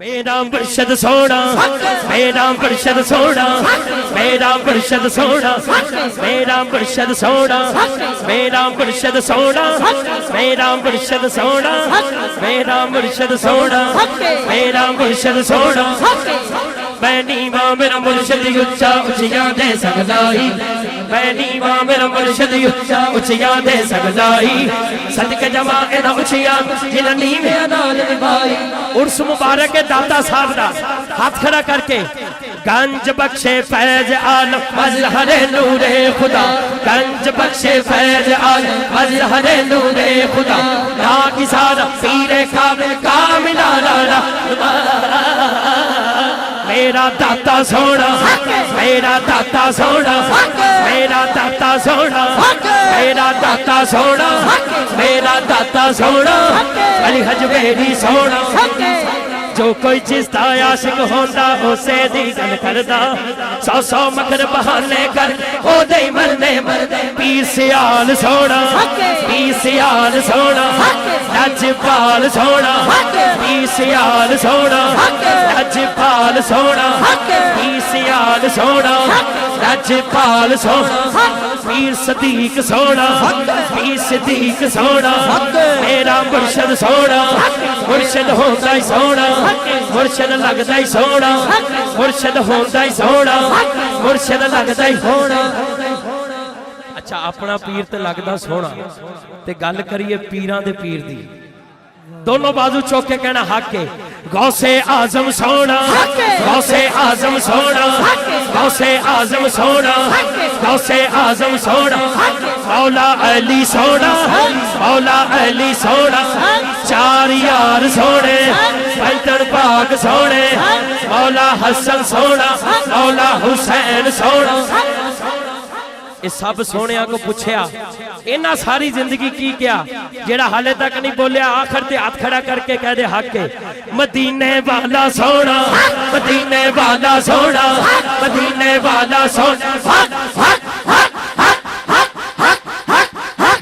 मेरा मुर्शद सोना, मेरा मुर्शद सोना, मेरा मुर्शद सोना, मेरा मुर्शद सोना, मेरा मुर्शद सोना, मेरा मुर्शद सोना, मेरा मुर्शद सोना, मेरा मुर्शद सोना। मैनी मां मेरा मुर्शद उच्चा उचिया दे सकदाई, मैनी मां मेरा मुर्शद उच्चा उचिया दे सकदाई। सदके जमा एना उचिया जिन नीवे अदाल निभाई। उर्स मुबारक के दाता साहब दा हाथ खड़ा करके गंज बख्शे फैज आलम मजहरे नूरे खुदा, गंज बख्शे फैज आलम मजहरे नूरे खुदा। ना किसारा पीरे कामिल कामिला ला मेरा दाता सोना, मेरा दाता सोना, मेरा दाता सोना, मेरा दाता सोना, मेरा दाता सोना। अली हजवेरी सोना। जो कोई जिसदा आशिक होंदा उसे दी गल करदा, सौ सौ मकर बहाने कर ओ दे मरने मरदे। पीर सियाल सोना, पीर सियाल सोना, लजपाल सोना, पीर सियाल सोना, लजपाल सोना, पीर सियाल सोना, लजपाल सोना। पीर सदीक सोना, पीर सदीक सोना, मेरा मुर्शद सोना। मुर्शद होंदा ही सोना, मुर्शद लगदा ही सोना, मुर्शद होंदा ही सोना, मुर्शद लगदा ही सोना। अच्छा अपना पीर ते लगदा सोना ते गल करिए पीरां दे पीर दी। दोनों बाजू चौक के कहना हक है। गौसे आजम सोना, गौसे आजम सोना, गौसे आजम सोना, गौसे आजम सोना। मौला अली सोना, मौला अली सोना। चार यार सोने पैंतन पाक सोने, मौला हसन सोना, मौला हुसैन सोना। ये सब सोनिया को पूछया इन्ना सारी जिंदगी की क्या जेड़ा हाले तक नहीं बोलिया। आखिर ते हाथ खड़ा करके कह दे हक है। मदीने वाला सोना, मदीने वाला सोना, मदीने वाला सोना।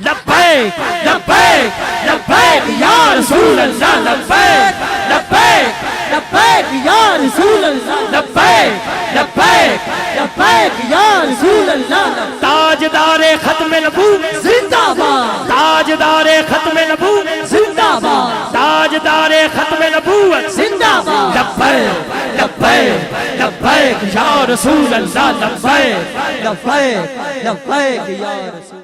लब्बैक लब्बैक लब्बैक या रसूल अल्लाह, लब्बैक लब्बैक लब्बैक या रसूल अल्लाह, लब्बैक लब्बैक लब्बैक या रसूल अल्लाह। ताजदारे खत्म नबूवत जिंदाबाद, ताजदारे खत्म नबूवत जिंदाबाद, ताजदारे खत्म नबूवत जिंदाबाद। लब्बैक लब्बैक लब्बैक या रसूल अल्लाह, लब्बैक लब्बैक लब्बैक या रसूल।